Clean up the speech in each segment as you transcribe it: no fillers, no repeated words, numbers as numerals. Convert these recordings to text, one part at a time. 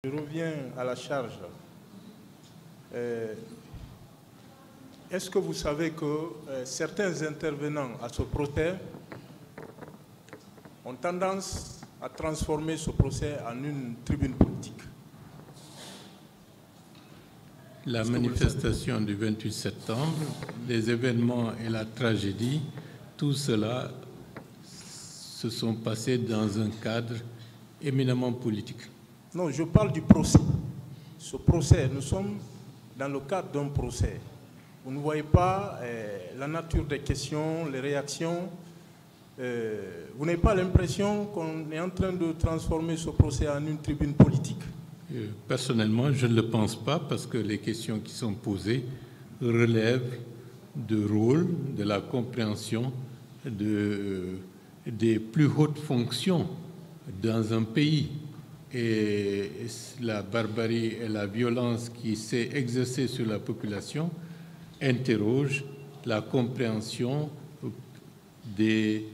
Je reviens à la charge. Est-ce que vous savez que certains intervenants à ce procès ont tendance à transformer ce procès en une tribune politique? La manifestation du 28 septembre, les événements et la tragédie, tout cela se sont passés dans un cadre éminemment politique. Non, je parle du procès. Ce procès, nous sommes dans le cadre d'un procès. Vous ne voyez pas la nature des questions, les réactions. Vous n'avez pas l'impression qu'on est en train de transformer ce procès en une tribune politique? Personnellement, je ne le pense pas parce que les questions qui sont posées relèvent du rôle, de la compréhension des plus hautes fonctions dans un pays. Et la barbarie et la violence qui s'est exercée sur la population interrogent la compréhension des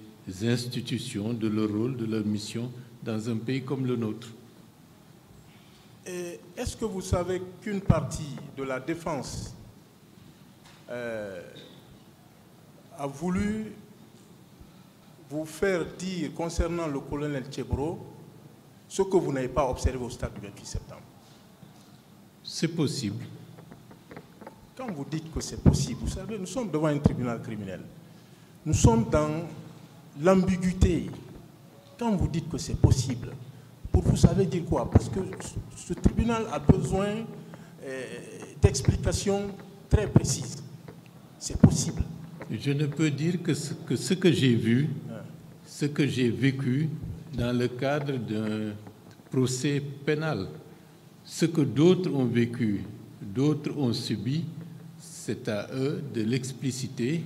institutions, de leur rôle, de leur mission dans un pays comme le nôtre. Est-ce que vous savez qu'une partie de la défense a voulu vous faire dire concernant le colonel Tchebro ce que vous n'avez pas observé au stade du 28 septembre? C'est possible. Quand vous dites que c'est possible, vous savez, nous sommes devant un tribunal criminel. Nous sommes dans l'ambiguïté. Quand vous dites que c'est possible, pour vous savez dire quoi? Parce que ce tribunal a besoin d'explications très précises. C'est possible. Je ne peux dire que ce que j'ai vu, ce que j'ai vécu dans le cadre d'un procès pénal. Ce que d'autres ont vécu, d'autres ont subi, c'est à eux de l'expliciter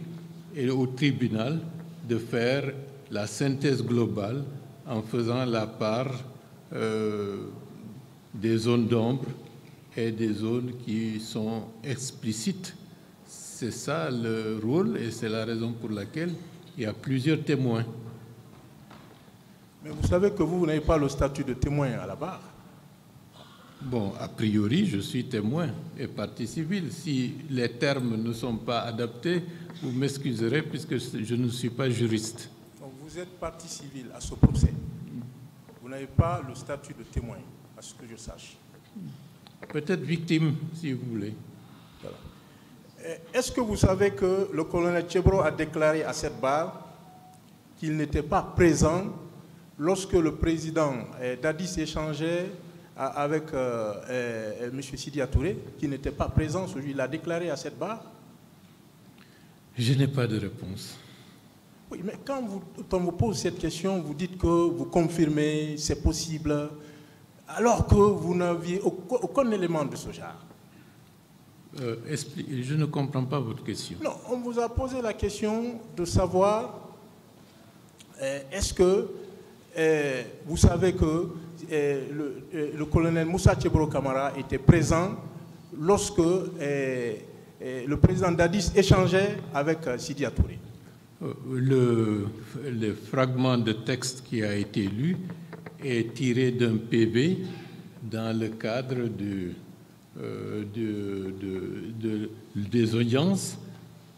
et au tribunal de faire la synthèse globale en faisant la part des zones d'ombre et des zones qui sont explicites. C'est ça le rôle et c'est la raison pour laquelle il y a plusieurs témoins. Mais vous savez que vous n'avez pas le statut de témoin à la barre. Bon, a priori, je suis témoin et partie civile. Si les termes ne sont pas adaptés, vous m'excuserez puisque je ne suis pas juriste. Donc vous êtes partie civile à ce procès. Vous n'avez pas le statut de témoin, à ce que je sache. Peut-être victime, si vous voulez. Voilà. Est-ce que vous savez que le colonel Tchebro a déclaré à cette barre qu'il n'était pas présent lorsque le président Dadis échangeait avec M. Sidi Touré, qui n'était pas présent ce jour? Il a déclaré à cette barre? Je n'ai pas de réponse. Oui, mais quand on vous pose cette question, vous dites que vous confirmez, c'est possible, alors que vous n'aviez aucun élément de ce genre. Je ne comprends pas votre question. Non, on vous a posé la question de savoir est-ce que vous savez que le colonel Moussa Tchebro Camara était présent lorsque le président Dadis échangeait avec Sidi Touré? Le fragment de texte qui a été lu est tiré d'un PV dans le cadre des audiences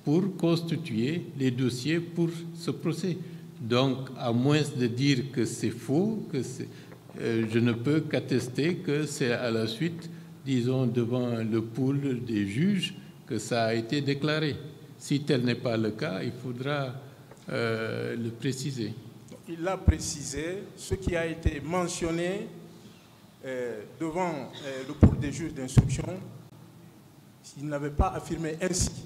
pour constituer les dossiers pour ce procès. Donc, à moins de dire que c'est faux, je ne peux qu'attester que c'est à la suite, disons, devant le pool des juges, que ça a été déclaré. Si tel n'est pas le cas, il faudra le préciser. Il l'a précisé, ce qui a été mentionné devant le pool des juges d'instruction, il n'avait pas affirmé ainsi.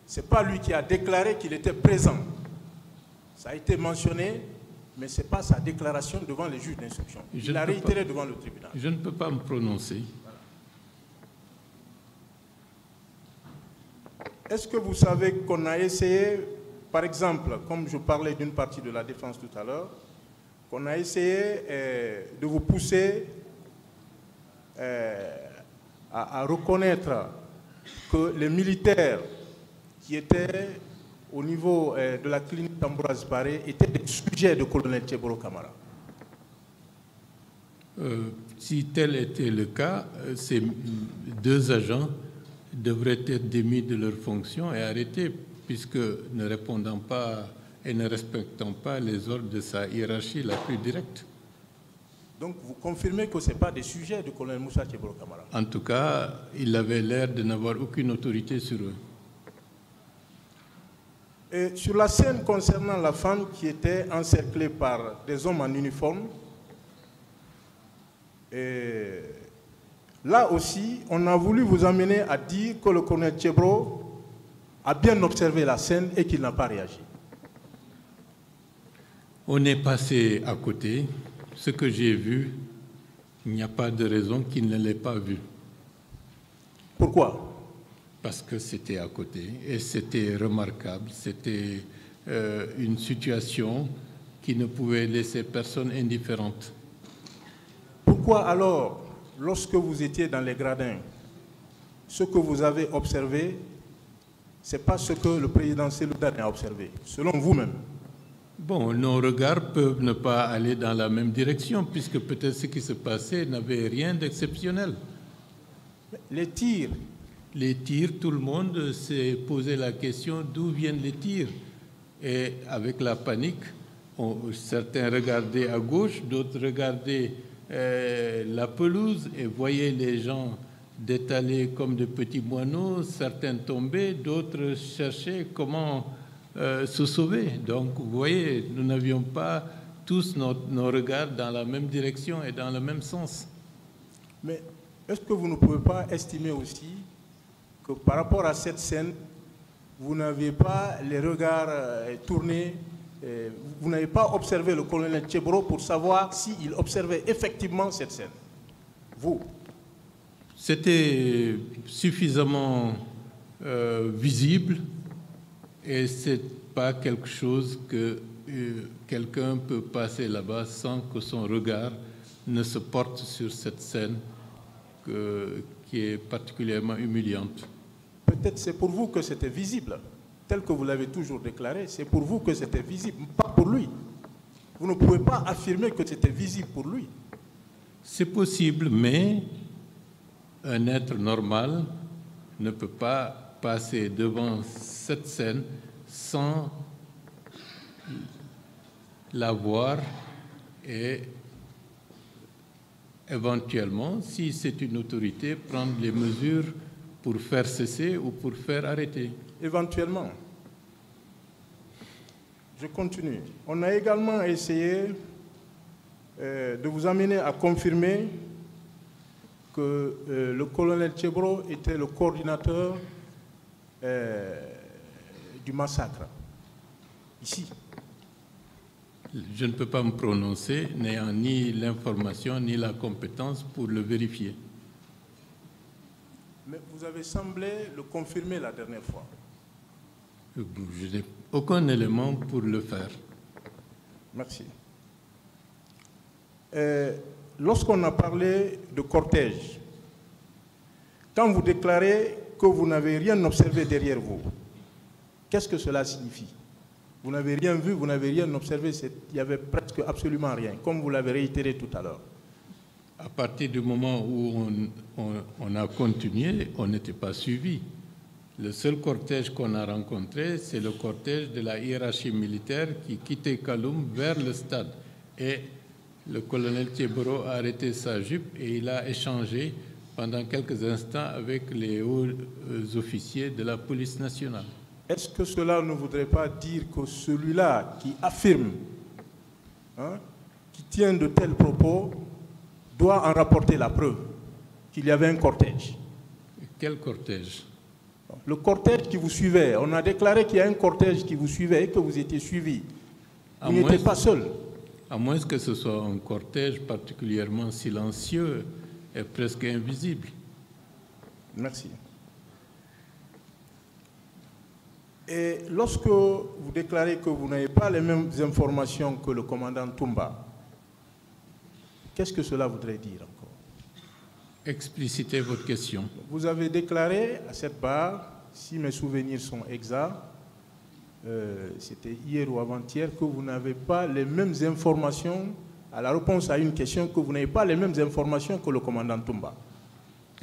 Ce n'est pas lui qui a déclaré qu'il était présent. Ça a été mentionné, mais ce n'est pas sa déclaration devant les juges d'instruction. Il l'a réitéré devant le tribunal. Je ne peux pas me prononcer. Est-ce que vous savez qu'on a essayé, par exemple, comme je parlais d'une partie de la défense tout à l'heure, qu'on a essayé de vous pousser à reconnaître que les militaires qui étaient au niveau de la clinique Ambroise Paré étaient des sujets de colonel Tchebro Camara? Si tel était le cas, ces 2 agents devraient être démis de leurs fonctions et arrêtés, puisque ne répondant pas et ne respectant pas les ordres de sa hiérarchie la plus directe. Donc vous confirmez que ce n'est pas des sujets du colonel Moussa Tchebro Camara? En tout cas, il avait l'air de n'avoir aucune autorité sur eux. Et sur la scène concernant la femme qui était encerclée par des hommes en uniforme, et là aussi, on a voulu vous amener à dire que le colonel Tchebro a bien observé la scène et qu'il n'a pas réagi. On est passé à côté. Ce que j'ai vu, il n'y a pas de raison qu'il ne l'ait pas vu. Pourquoi? Parce que c'était à côté et c'était remarquable. C'était une situation qui ne pouvait laisser personne indifférente. Pourquoi alors, lorsque vous étiez dans les gradins, ce que vous avez observé, ce n'est pas ce que le président Seloudane a observé, selon vous-même? Bon, nos regards peuvent ne pas aller dans la même direction, puisque peut-être ce qui se passait n'avait rien d'exceptionnel. Les tirs. Les tirs, tout le monde s'est posé la question d'où viennent les tirs. Et avec la panique, certains regardaient à gauche, d'autres regardaient la pelouse et voyaient les gens détalés comme de petits moineaux, certains tombaient, d'autres cherchaient comment se sauver. Donc, vous voyez, nous n'avions pas tous nos regards dans la même direction et dans le même sens. Mais est-ce que vous ne pouvez pas estimer aussi que par rapport à cette scène, vous n'avez pas les regards tournés, vous n'avez pas observé le colonel Tchebro pour savoir s'il observait effectivement cette scène? Vous? C'était suffisamment visible. Et ce n'est pas quelque chose que quelqu'un peut passer là-bas sans que son regard ne se porte sur cette scène qui est particulièrement humiliante. Peut-être c'est pour vous que c'était visible, tel que vous l'avez toujours déclaré, c'est pour vous que c'était visible, pas pour lui. Vous ne pouvez pas affirmer que c'était visible pour lui. C'est possible, mais un être normal ne peut pas passer devant cette scène sans la voir et éventuellement, si c'est une autorité, prendre les mesures pour faire cesser ou pour faire arrêter. Éventuellement. Je continue. On a également essayé de vous amener à confirmer que le colonel Tchebro était le coordinateur du massacre, ici. Je ne peux pas me prononcer, n'ayant ni l'information ni la compétence pour le vérifier. Mais vous avez semblé le confirmer la dernière fois. Je n'ai aucun élément pour le faire. Merci. Lorsqu'on a parlé de cortège, quand vous déclarez que vous n'avez rien observé derrière vous, qu'est-ce que cela signifie? Vous n'avez rien vu, vous n'avez rien observé, il n'y avait presque absolument rien, comme vous l'avez réitéré tout à l'heure. À partir du moment où on a continué, on n'était pas suivi. Le seul cortège qu'on a rencontré, c'est le cortège de la hiérarchie militaire qui quittait Kaloum vers le stade. Et le colonel Tchebro a arrêté sa jupe et il a échangé pendant quelques instants avec les hauts officiers de la police nationale. Est-ce que cela ne voudrait pas dire que celui-là qui affirme, qui tient de tels propos, doit en rapporter la preuve qu'il y avait un cortège? Quel cortège? Le cortège qui vous suivait. On a déclaré qu'il y a un cortège qui vous suivait et que vous étiez suivi. Vous n'étiez pas seul. À moins que ce soit un cortège particulièrement silencieux et presque invisible. Merci. Et lorsque vous déclarez que vous n'avez pas les mêmes informations que le commandant Toumba, qu'est-ce que cela voudrait dire encore? Explicitez votre question. Vous avez déclaré à cette barre, si mes souvenirs sont exacts, c'était hier ou avant-hier, que vous n'avez pas les mêmes informations à la réponse à une question que vous n'avez pas les mêmes informations que le commandant Toumba.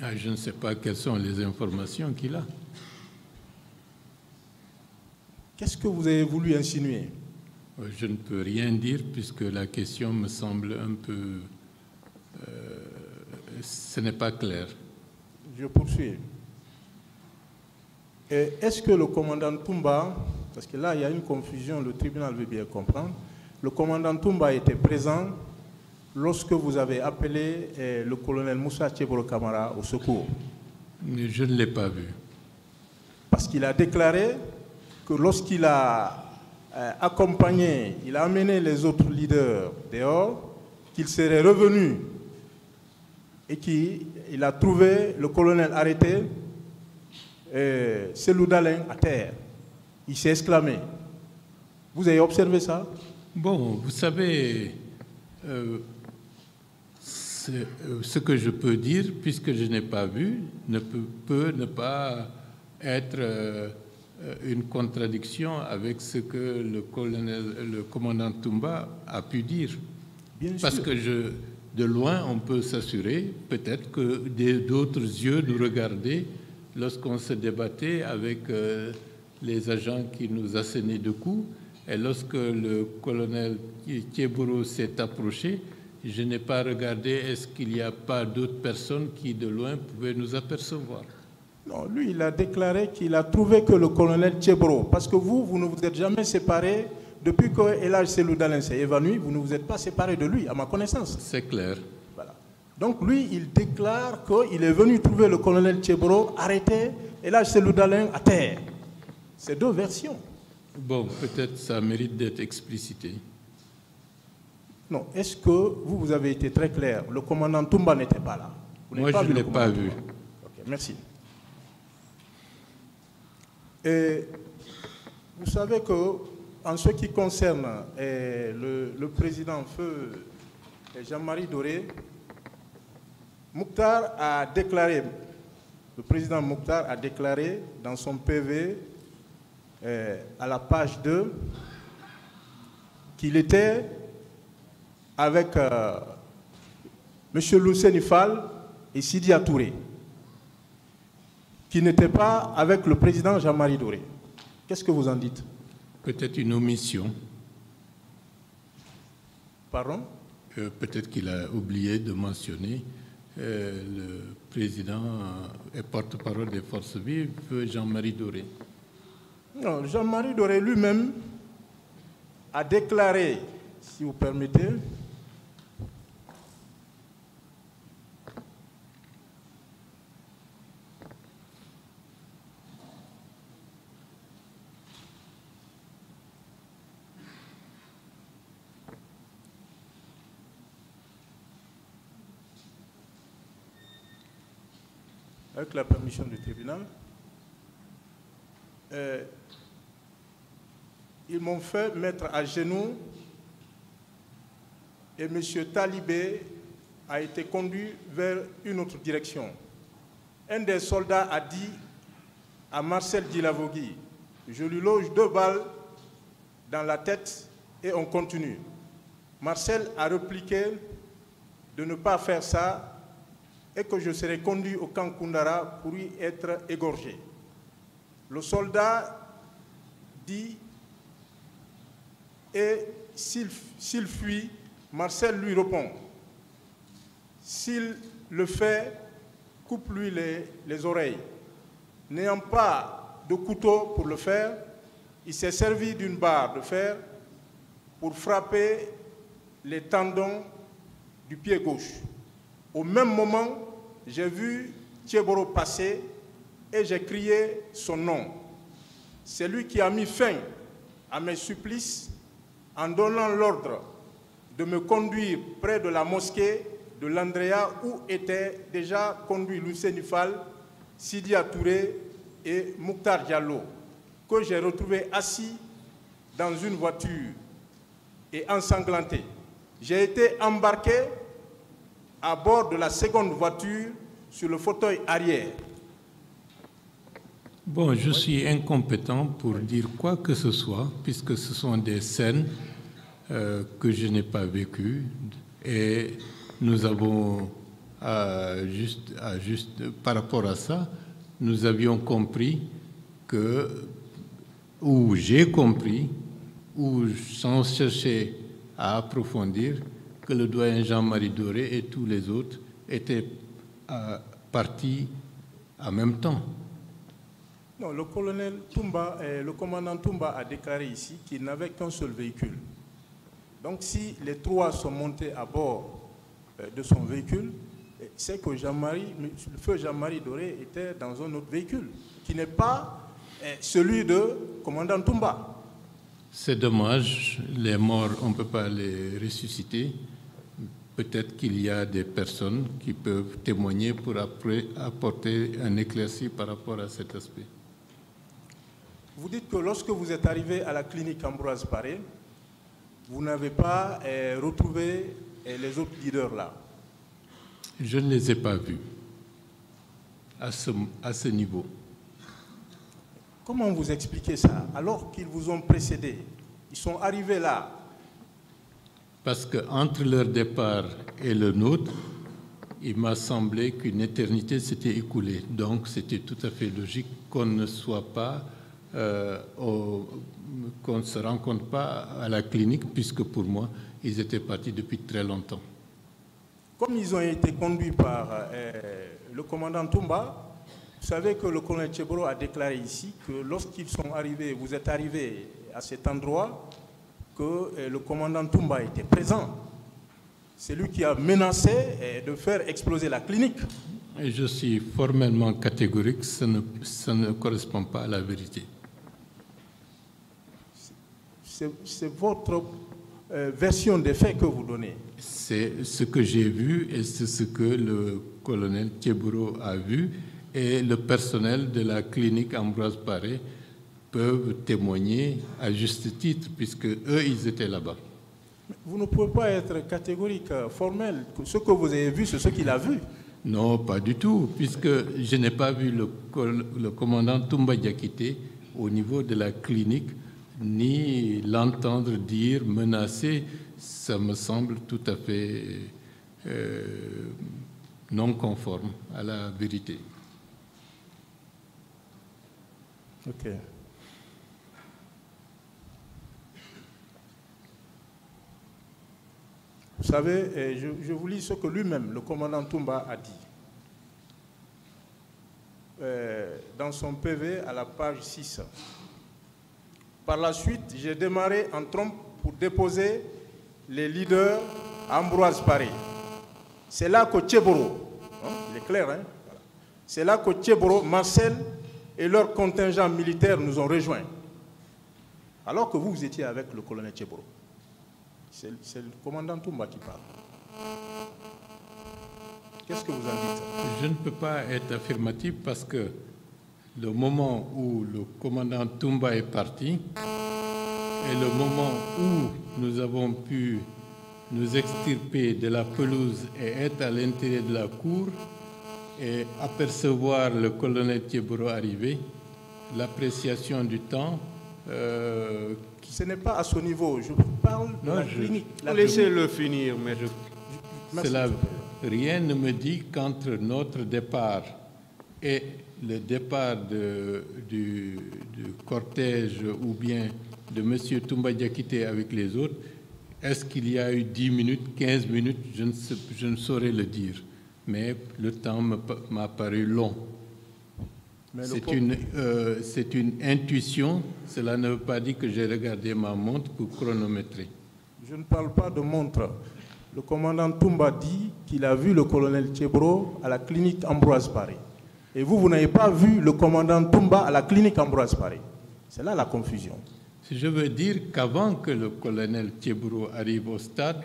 Ah, je ne sais pas quelles sont les informations qu'il a. Qu'est-ce que vous avez voulu insinuer? Je ne peux rien dire puisque la question me semble un peu... ce n'est pas clair. Je poursuis. Est-ce que le commandant Toumba, parce que là il y a une confusion, le tribunal veut bien comprendre, le commandant Toumba était présent lorsque vous avez appelé le colonel Moussa Tcheboro Kamara au secours? Mais je ne l'ai pas vu. Parce qu'il a déclaré que lorsqu'il a accompagné, il a amené les autres leaders dehors, qu'il serait revenu et qu'il a trouvé le colonel arrêté, Selou Dalen à terre. Il s'est exclamé. Vous avez observé ça? Bon, vous savez, ce que je peux dire, puisque je n'ai pas vu, peut ne pas être une contradiction avec ce que le commandant Toumba a pu dire. Bien Parce sûr. que de loin, on peut s'assurer, peut-être que d'autres yeux nous regardaient lorsqu'on se débattait avec les agents qui nous assénaient de coups. Et lorsque le colonel Tcheboro s'est approché, je n'ai pas regardé est-ce qu'il n'y a pas d'autres personnes qui de loin pouvaient nous apercevoir. Non, lui, il a déclaré qu'il a trouvé que le colonel Tcheboro, parce que vous ne vous êtes jamais séparés, depuis que Elhadj Selou Dalen s'est évanoui, vous ne vous êtes pas séparés de lui, à ma connaissance. C'est clair. Voilà. Donc lui, il déclare qu'il est venu trouver le colonel Tcheboro arrêté, Elhadj Selou Dalen à terre. C'est deux versions. Bon, peut-être ça mérite d'être explicité. Non, est-ce que vous avez été très clair? Le commandant Toumba n'était pas là. Moi, je ne l'ai pas vu. Ok, merci. Et vous savez que, en ce qui concerne le président feu Jean-Marie Doré, Mouktar a déclaré, le président Mouktar a déclaré dans son PV à la page 2 qu'il était avec M. Lousseni Fall et Sidi Touré, qui n'était pas avec le président Jean-Marie Doré. Qu'est-ce que vous en dites? Peut-être une omission. Pardon? Peut-être qu'il a oublié de mentionner le président et porte-parole des forces vives, Jean-Marie Doré. Non, Jean-Marie Doré lui-même a déclaré, si vous permettez, avec la permission du tribunal, ils m'ont fait mettre à genoux et M. Talibé a été conduit vers une autre direction. Un des soldats a dit à Marcel Dilavogui, je lui loge 2 balles dans la tête et on continue. Marcel a répliqué de ne pas faire ça et que je serai conduit au camp Koundara pour y être égorgé. Le soldat dit, et s'il fuit, Marcel lui répond, s'il le fait, coupe-lui les oreilles. N'ayant pas de couteau pour le faire, il s'est servi d'une barre de fer pour frapper les tendons du pied gauche. Au même moment, j'ai vu Tcheboro passer et j'ai crié son nom. C'est lui qui a mis fin à mes supplices en donnant l'ordre de me conduire près de la mosquée de l'Andrea où étaient déjà conduits Lousseni Fall, Sidi Touré et Mouktar Diallo, que j'ai retrouvé assis dans une voiture et ensanglanté. J'ai été embarqué à bord de la seconde voiture sur le fauteuil arrière. Bon, je suis incompétent pour dire quoi que ce soit, puisque ce sont des scènes que je n'ai pas vécu. Et nous avons, par rapport à ça, nous avions compris que, ou j'ai compris, ou sans chercher à approfondir, que le doyen Jean-Marie Doré et tous les autres étaient partis en même temps. Non, le colonel Toumba, le commandant Toumba a déclaré ici qu'il n'avait qu'un seul véhicule. Donc si les trois sont montés à bord de son véhicule, c'est que le feu Jean-Marie Doré était dans un autre véhicule, qui n'est pas celui de commandant Toumba. C'est dommage, les morts, on ne peut pas les ressusciter. Peut-être qu'il y a des personnes qui peuvent témoigner pour apporter un éclairci par rapport à cet aspect. Vous dites que lorsque vous êtes arrivé à la clinique Ambroise Paré, vous n'avez pas retrouvé les autres leaders là. Je ne les ai pas vus à ce niveau. Comment vous expliquez ça, alors qu'ils vous ont précédé? Ils sont arrivés là. Parce qu'entre leur départ et le nôtre, il m'a semblé qu'une éternité s'était écoulée. Donc c'était tout à fait logique qu'on ne soit pas, qu'on ne se rencontre pas à la clinique, puisque pour moi, ils étaient partis depuis très longtemps. Comme ils ont été conduits par le commandant Toumba, vous savez que le colonel Tcheboro a déclaré ici que lorsqu'ils sont arrivés, vous êtes arrivés à cet endroit, que le commandant Toumba était présent. C'est lui qui a menacé de faire exploser la clinique. Et je suis formellement catégorique, ça ne correspond pas à la vérité. C'est votre version des faits que vous donnez. C'est ce que j'ai vu et c'est ce que le colonel Tcheboro a vu, et le personnel de la clinique Ambroise Paré peuvent témoigner à juste titre, puisque eux, ils étaient là-bas. Vous ne pouvez pas être catégorique, formel. Ce que vous avez vu, c'est ce qu'il a vu. Non, pas du tout, puisque je n'ai pas vu le commandant Toumba Diakité au niveau de la clinique, ni l'entendre dire, menacer. Ça me semble tout à fait non conforme à la vérité. Ok. Vous savez, je vous lis ce que lui-même, le commandant Toumba, a dit. Dans son PV à la page 6. Par la suite, j'ai démarré en trompe pour déposer les leaders à Ambroise Paré. C'est là que Tcheboro, il est clair, hein, voilà. C'est là que Tcheboro, Marcel et leur contingent militaire nous ont rejoints. Alors que vous étiez avec le colonel Tcheboro. C'est le commandant Toumba qui parle. Qu'est-ce que vous en dites? Je ne peux pas être affirmatif parce que le moment où le commandant Toumba est parti et le moment où nous avons pu nous extirper de la pelouse et être à l'intérieur de la cour et apercevoir le colonel Tcheboro arriver, l'appréciation du temps... Ce n'est pas à ce niveau, je vous parle de la clinique. Laissez-le finir, mais rien ne me dit qu'entre notre départ et le départ du cortège ou bien de M. Toumba Diakité avec les autres, est-ce qu'il y a eu 10 minutes, 15 minutes, je ne saurais le dire. Mais le temps m'a paru long. C'est une intuition, cela ne veut pas dire que j'ai regardé ma montre pour chronométrer. Je ne parle pas de montre. Le commandant Toumba dit qu'il a vu le colonel Tcheboro à la clinique Ambroise Paré. Et vous n'avez pas vu le commandant Toumba à la clinique Ambroise Paré. C'est là la confusion. Je veux dire qu'avant que le colonel Tcheboro arrive au stade,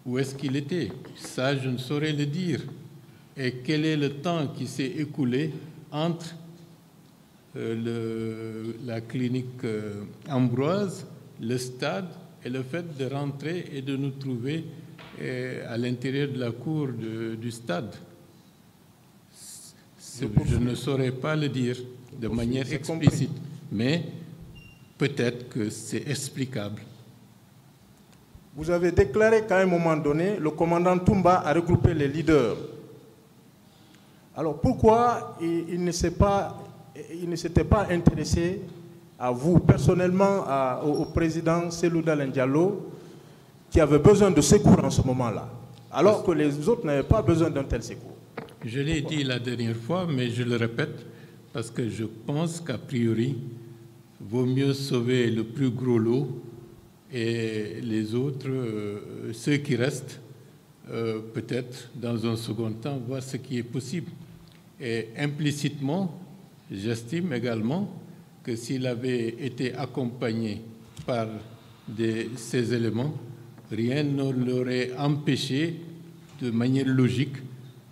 où est-ce qu'il était? Ça, je ne saurais le dire. Et quel est le temps qui s'est écoulé entre la clinique Ambroise, le stade et le fait de rentrer et de nous trouver à l'intérieur de la cour du stade? Je ne saurais pas le dire de manière explicite, mais peut-être que c'est explicable. Vous avez déclaré qu'à un moment donné, le commandant Toumba a regroupé les leaders. Alors pourquoi il ne s'était pas intéressé à vous, personnellement, au président Cellou Dalein Diallo, qui avait besoin de secours en ce moment-là, alors que les autres n'avaient pas besoin d'un tel secours? Je l'ai dit la dernière fois, mais je le répète, parce que je pense qu'a priori, vaut mieux sauver le plus gros lot et les autres, ceux qui restent, peut-être dans un second temps, voir ce qui est possible. Et implicitement, j'estime également que s'il avait été accompagné par ces éléments, rien ne l'aurait empêché, de manière logique,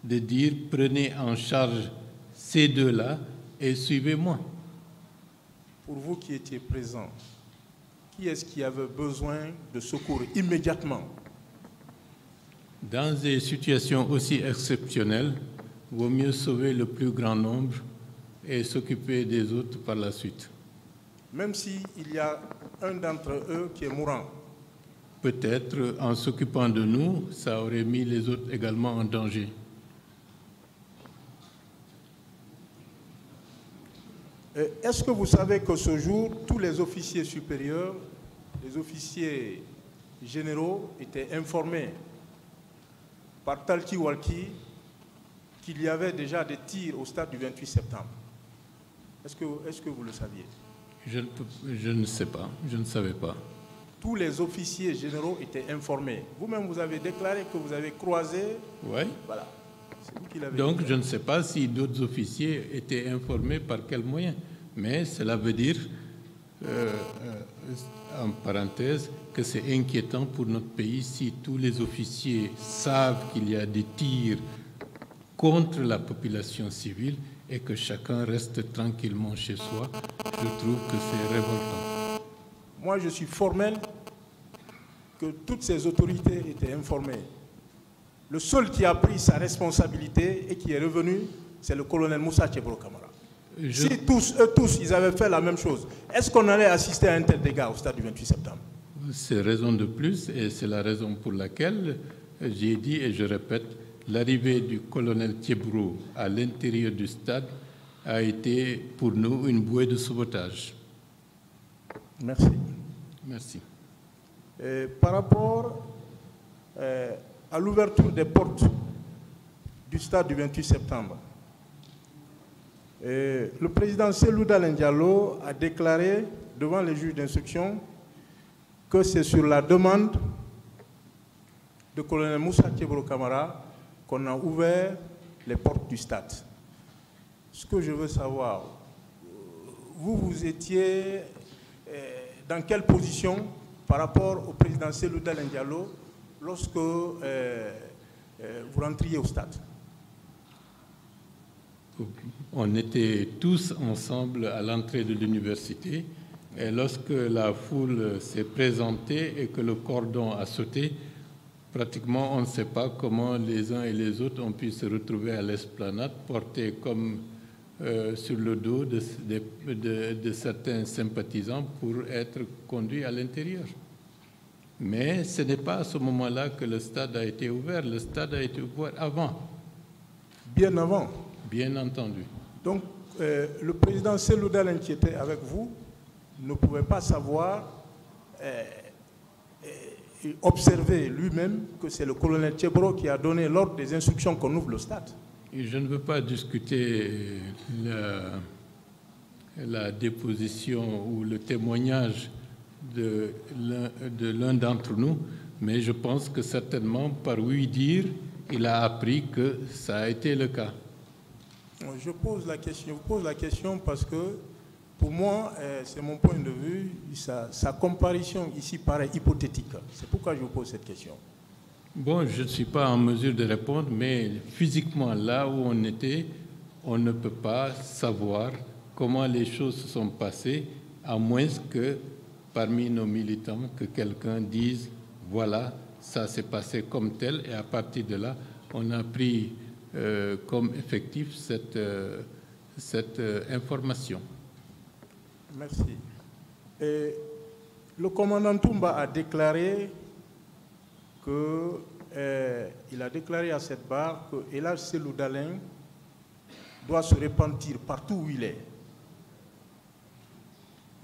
de dire « prenez en charge ces deux-là et suivez-moi ». Pour vous qui étiez présent, qui est-ce qui avait besoin de secours immédiatement? Dans des situations aussi exceptionnelles, il vaut mieux sauver le plus grand nombre et s'occuper des autres par la suite. Même s'il y a un d'entre eux qui est mourant? Peut-être en s'occupant de nous, ça aurait mis les autres également en danger. Est-ce que vous savez que ce jour, tous les officiers supérieurs, les officiers généraux étaient informés par Talki Walki qu'il y avait déjà des tirs au stade du 28 septembre? Est-ce que vous le saviez? Je ne sais pas, je ne savais pas. Tous les officiers généraux étaient informés. Vous-même, vous avez déclaré que vous avez croisé. Oui. Voilà. C'est vous qui l'avez Donc, dit. je ne sais pas si d'autres officiers étaient informés par quel moyen. Mais cela veut dire, en parenthèse, que c'est inquiétant pour notre pays si tous les officiers savent qu'il y a des tirs contre la population civile et que chacun reste tranquillement chez soi. Je trouve que c'est révoltant. Moi, je suis formel que toutes ces autorités étaient informées. Le seul qui a pris sa responsabilité et qui est revenu, c'est le colonel Moussa Tchebro Camara. Si eux tous, ils avaient fait la même chose, est-ce qu'on allait assister à un tel dégât au stade du 28 septembre? C'est raison de plus et c'est la raison pour laquelle j'ai dit et je répète, l'arrivée du colonel Tchebro à l'intérieur du stade a été pour nous une bouée de sauvetage. Merci. Merci. Par rapport à l'ouverture des portes du stade du 28 septembre, le président Cellou Dalein Diallo a déclaré devant les juges d'instruction que c'est sur la demande de colonel Moussa Tchebro Camara qu'on a ouvert les portes du stade. Ce que je veux savoir, vous étiez dans quelle position par rapport au président Cellou Dalein Diallo lorsque vous rentriez au stade? On était tous ensemble à l'entrée de l'université et lorsque la foule s'est présentée et que le cordon a sauté, pratiquement on ne sait pas comment les uns et les autres ont pu se retrouver à l'esplanade, portés comme sur le dos de certains sympathisants pour être conduits à l'intérieur. Mais ce n'est pas à ce moment-là que le stade a été ouvert. Le stade a été ouvert avant. Bien avant? Bien entendu. Donc, le président Cellou Dalein qui était avec vous ne pouvait pas savoir et observer lui-même que c'est le colonel Tchebro qui a donné l'ordre des instructions qu'on ouvre le stade. Et je ne veux pas discuter la déposition ou le témoignage de l'un d'entre nous, mais je pense que certainement, par oui dire, il a appris que ça a été le cas. Je vous pose la question parce que, pour moi, c'est mon point de vue, sa comparution ici paraît hypothétique. C'est pourquoi je vous pose cette question. Bon, je ne suis pas en mesure de répondre, mais physiquement, là où on était, on ne peut pas savoir comment les choses se sont passées, à moins que, parmi nos militants, que quelqu'un dise, voilà, ça s'est passé comme tel, et à partir de là, on a pris comme effectif cette information. Merci. Et le commandant Toumba a déclaré qu'il a déclaré à cette barre que Elhadj Cellou Dalein doit se repentir partout où il est.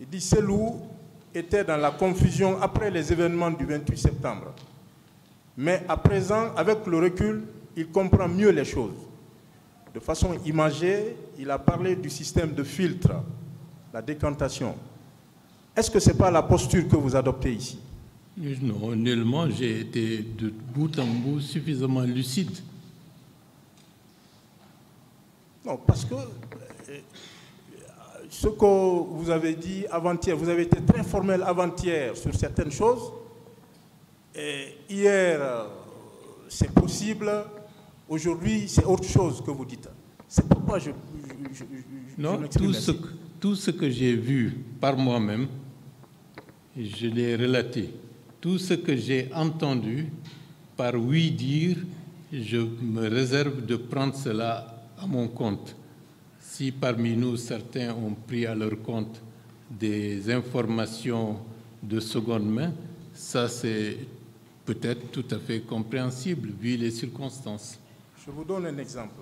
Il dit Cellou était dans la confusion après les événements du 28 septembre. Mais à présent, avec le recul, il comprend mieux les choses. De façon imagée, il a parlé du système de filtre, la décantation. Est-ce que ce n'est pas la posture que vous adoptez ici? Non, nullement. J'ai été de bout en bout suffisamment lucide. Non, parce que ce que vous avez dit avant-hier, vous avez été très formel avant-hier sur certaines choses. Et hier, c'est possible. Aujourd'hui, c'est autre chose que vous dites. C'est pourquoi je m'exprime ainsi. Tout ce que j'ai vu par moi-même, je l'ai relaté. Tout ce que j'ai entendu par oui dire, je me réserve de prendre cela à mon compte. Si parmi nous, certains ont pris à leur compte des informations de seconde main, ça c'est peut-être tout à fait compréhensible vu les circonstances. Je vous donne un exemple.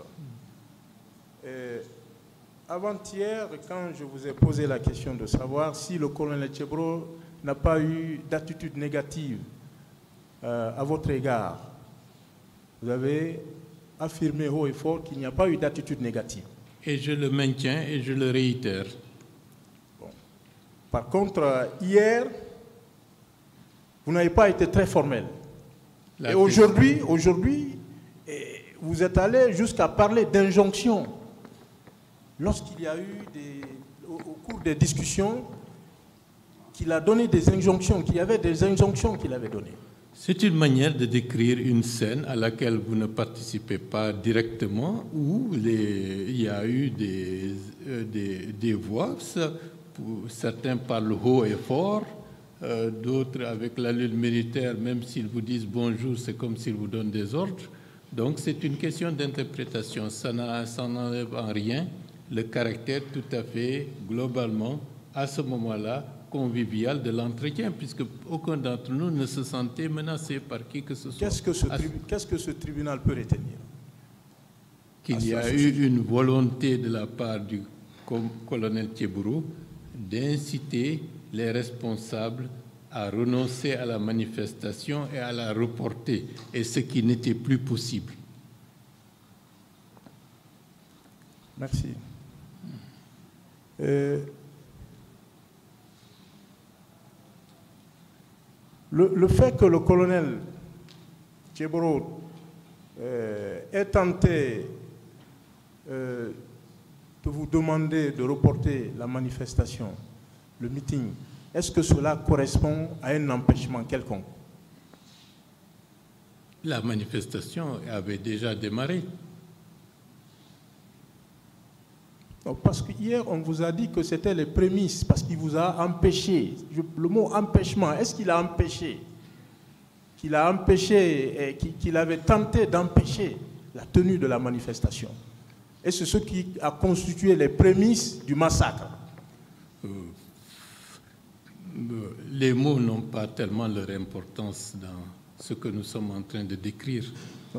Avant-hier, quand je vous ai posé la question de savoir si le colonel Tchebro n'a pas eu d'attitude négative à votre égard, vous avez affirmé haut et fort qu'il n'y a pas eu d'attitude négative. Et je le maintiens et je le réitère. Bon. Par contre, hier, vous n'avez pas été très formel. Et aujourd'hui, vous êtes allé jusqu'à parler d'injonction. Lorsqu'il y a eu au cours des discussions, qu'il a donné des injonctions, qu'il y avait des injonctions qu'il avait données. C'est une manière de décrire une scène à laquelle vous ne participez pas directement, où il y a eu des voix. Certains parlent haut et fort, d'autres avec l'allure militaire, même s'ils vous disent bonjour, c'est comme s'ils vous donnent des ordres. Donc c'est une question d'interprétation. Ça n'enlève en rien le caractère tout à fait, globalement, à ce moment-là, convivial de l'entretien, puisque aucun d'entre nous ne se sentait menacé par qui que ce soit. Qu'est-ce que ce tribunal peut retenir? Qu'il y a eu une volonté de la part du colonel Tchebro d'inciter les responsables à renoncer à la manifestation et à la reporter, et ce qui n'était plus possible. Merci. Le fait que le colonel Tchebro ait tenté de vous demander de reporter la manifestation, le meeting, est-ce que cela correspond à un empêchement quelconque? La manifestation avait déjà démarré. Parce qu'hier, on vous a dit que c'était les prémices, parce qu'il vous a empêché. Le mot empêchement, est-ce qu'il a empêché? Qu'il a empêché, qu'il avait tenté d'empêcher la tenue de la manifestation. Et c'est ce qui a constitué les prémices du massacre. Les mots n'ont pas tellement leur importance dans ce que nous sommes en train de décrire.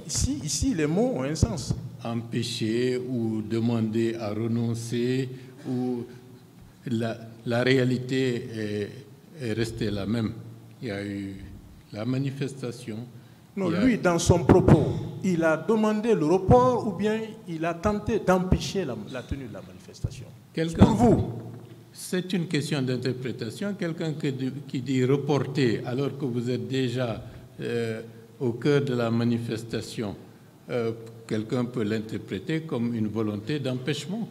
Ici, les mots ont un sens. Empêcher ou demander à renoncer, ou la réalité est restée la même. Il y a eu la manifestation. Non, lui, dans son propos, il a demandé le report ou bien il a tenté d'empêcher la tenue de la manifestation. Pour vous, c'est une question d'interprétation. Quelqu'un qui dit reporter alors que vous êtes déjà au cœur de la manifestation, quelqu'un peut l'interpréter comme une volonté d'empêchement.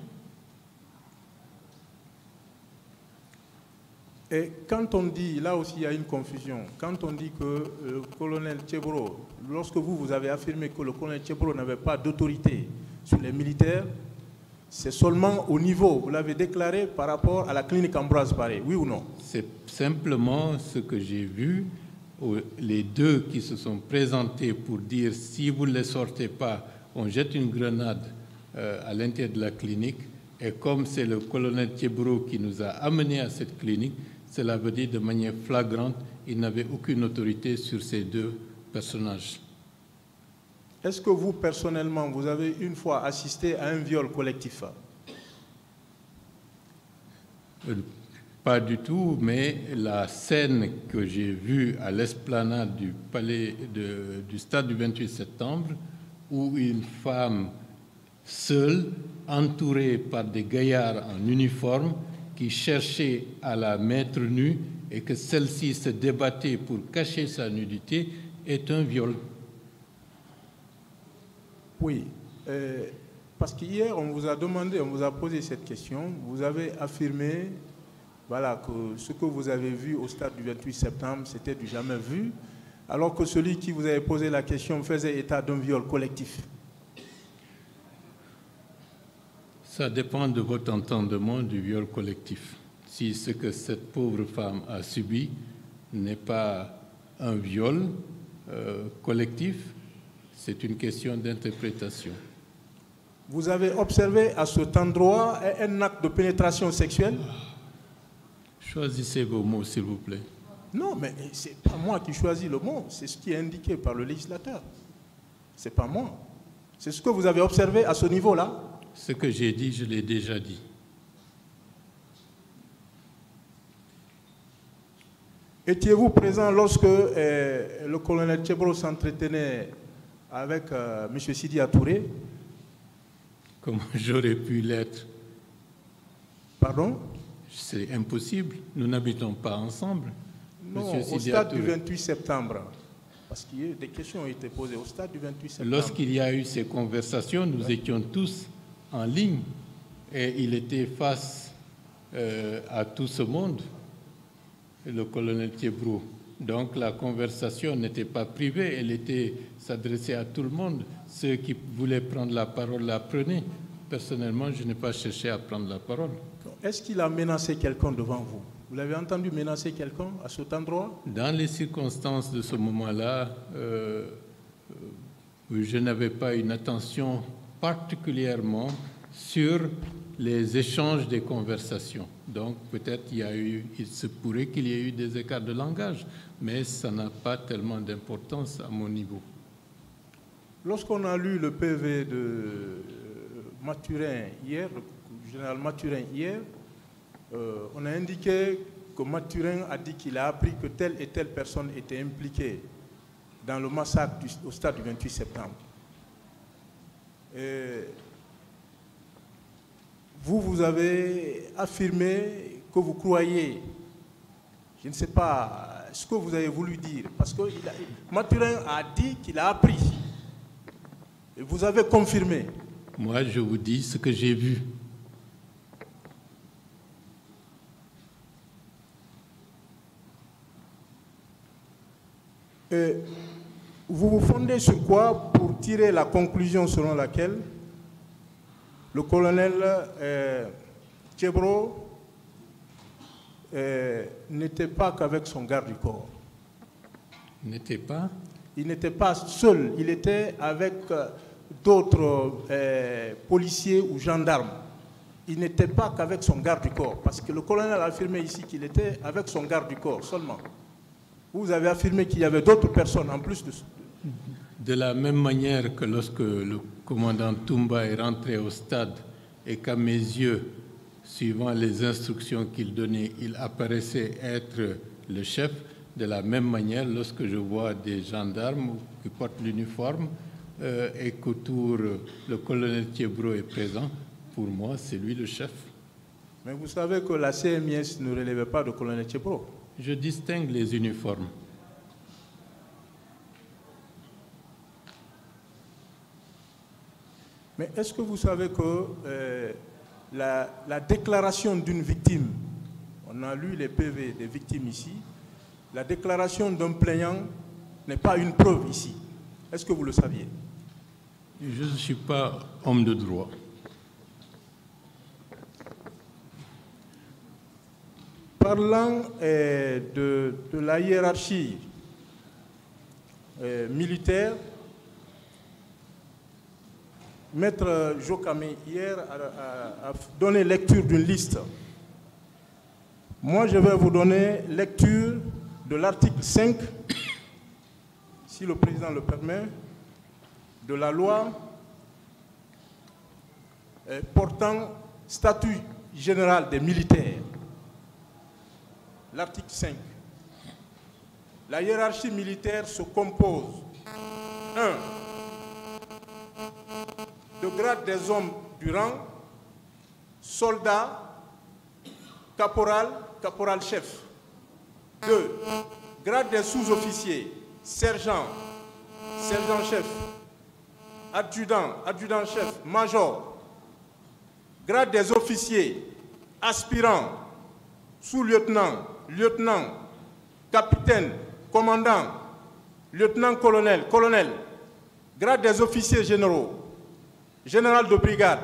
Et quand on dit, là aussi il y a une confusion, quand on dit que le colonel Tchebro, lorsque vous avez affirmé que le colonel Tchebro n'avait pas d'autorité sur les militaires, c'est seulement au niveau, vous l'avez déclaré par rapport à la clinique Ambroise Paré, oui ou non? C'est simplement ce que j'ai vu. Les deux qui se sont présentés pour dire si vous ne les sortez pas, on jette une grenade à l'intérieur de la clinique. Et comme c'est le colonel Tchebro qui nous a amenés à cette clinique, cela veut dire de manière flagrante, il n'avait aucune autorité sur ces deux personnage. Est-ce que vous, personnellement, vous avez une fois assisté à un viol collectif? Pas du tout, mais la scène que j'ai vue à l'esplanade du palais du stade du 28 septembre, où une femme seule, entourée par des gaillards en uniforme, qui cherchaient à la mettre nue et que celle-ci se débattait pour cacher sa nudité, est un viol. Oui, parce qu'hier, on vous a demandé, on vous a posé cette question, vous avez affirmé voilà, que ce que vous avez vu au stade du 28 septembre, c'était du jamais vu, alors que celui qui vous avait posé la question faisait état d'un viol collectif. Ça dépend de votre entendement du viol collectif. Si ce que cette pauvre femme a subi n'est pas un viol collectif, c'est une question d'interprétation. Vous avez observé à cet endroit un acte de pénétration sexuelle? Choisissez vos mots, s'il vous plaît. Non, mais ce n'est pas moi qui choisis le mot, c'est ce qui est indiqué par le législateur. Ce n'est pas moi. C'est ce que vous avez observé à ce niveau-là? Ce que j'ai dit, je l'ai déjà dit. Étiez-vous présent lorsque le colonel Tchebro s'entretenait avec M. Sidi Touré? Comment j'aurais pu l'être? Pardon? C'est impossible. Nous n'habitons pas ensemble. Non, au stade du 28 septembre. Parce que des questions ont été posées au stade du 28 septembre. Lorsqu'il y a eu ces conversations, nous étions tous en ligne et il était face à tout ce monde, le colonel Tchebro. Donc la conversation n'était pas privée, elle s'adressait à tout le monde. Ceux qui voulaient prendre la parole la prenaient. Personnellement, je n'ai pas cherché à prendre la parole. Est-ce qu'il a menacé quelqu'un devant vous? Vous l'avez entendu menacer quelqu'un à cet endroit? Dans les circonstances de ce moment-là, je n'avais pas une attention particulièrement sur les échanges des conversations. Donc peut-être il se pourrait qu'il y ait eu des écarts de langage, mais ça n'a pas tellement d'importance à mon niveau. Lorsqu'on a lu le PV de Mathurin hier, le général Mathurin hier, on a indiqué que Mathurin a dit qu'il a appris que telle et telle personne était impliquée dans le massacre au stade du 28 septembre. Vous avez affirmé que vous croyez, je ne sais pas ce que vous avez voulu dire, parce que Mathurin a dit qu'il a appris. Et vous avez confirmé. Moi, je vous dis ce que j'ai vu. Et vous vous fondez sur quoi pour tirer la conclusion selon laquelle le colonel Tchebro n'était pas qu'avec son garde du corps? N'était pas? Il n'était pas seul, il était avec d'autres policiers ou gendarmes. Il n'était pas qu'avec son garde du corps, parce que le colonel a affirmé ici qu'il était avec son garde du corps seulement. Vous avez affirmé qu'il y avait d'autres personnes en plus de... De la même manière que lorsque le commandant Toumba est rentré au stade et qu'à mes yeux, suivant les instructions qu'il donnait, il apparaissait être le chef, de la même manière, lorsque je vois des gendarmes qui portent l'uniforme et qu'autour le colonel Tchebro est présent, pour moi, c'est lui le chef. Mais vous savez que la CMIS ne relevait pas de colonel Tchebro. Je distingue les uniformes. Mais est-ce que vous savez que la déclaration d'une victime, on a lu les PV des victimes ici, la déclaration d'un plaignant n'est pas une preuve ici. Est-ce que vous le saviez? Je ne suis pas homme de droit. Parlant de la hiérarchie militaire, Maître Jokamé hier a donné lecture d'une liste. Moi, je vais vous donner lecture de l'article 5, si le président le permet, de la loi portant statut général des militaires. L'article 5. La hiérarchie militaire se compose 1. de grade des hommes du rang, soldat, caporal, caporal-chef. 2. Grade des sous-officiers, sergent, sergent-chef, adjudant, adjudant-chef, major. Grade des officiers, aspirant, sous-lieutenant, lieutenant, capitaine, commandant, lieutenant-colonel, colonel. Grade des officiers généraux, général de brigade,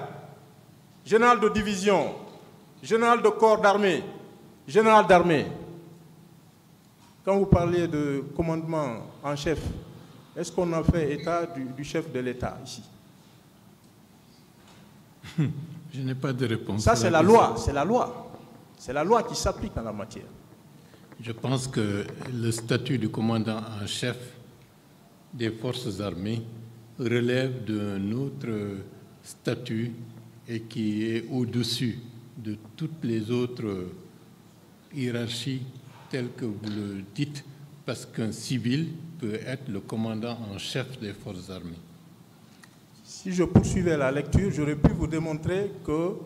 général de division, général de corps d'armée, général d'armée. Quand vous parlez de commandement en chef, est-ce qu'on a fait état du chef de l'État ici? Je n'ai pas de réponse. Ça, c'est la loi, c'est la loi. C'est la loi qui s'applique en la matière. Je pense que le statut du commandant en chef des forces armées relève d'un autre statut et qui est au-dessus de toutes les autres hiérarchies telles que vous le dites, parce qu'un civil peut être le commandant en chef des forces armées. Si je poursuivais la lecture, j'aurais pu vous démontrer que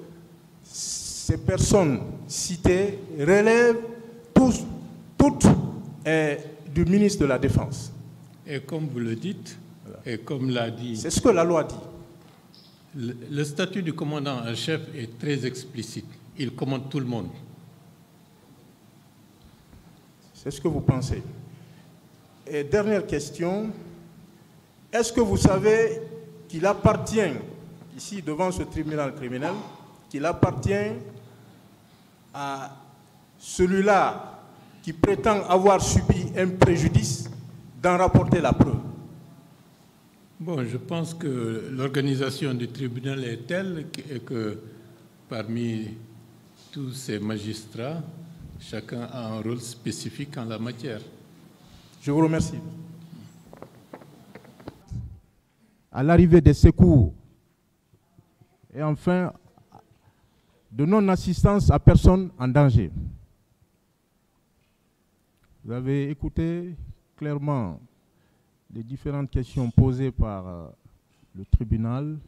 ces personnes citées relèvent toutes du ministre de la Défense. Et comme vous le dites, et comme l'a dit... C'est ce que la loi dit. Le statut du commandant en chef est très explicite. Il commande tout le monde. C'est ce que vous pensez. Et dernière question, est-ce que vous savez qu'il appartient, ici devant ce tribunal criminel, qu'il appartient à celui-là qui prétend avoir subi un préjudice d'en rapporter la preuve? Bon, je pense que l'organisation du tribunal est telle que parmi tous ces magistrats, chacun a un rôle spécifique en la matière. Je vous remercie. À l'arrivée des secours et enfin de non-assistance à personne en danger. Vous avez écouté clairement les différentes questions posées par le tribunal,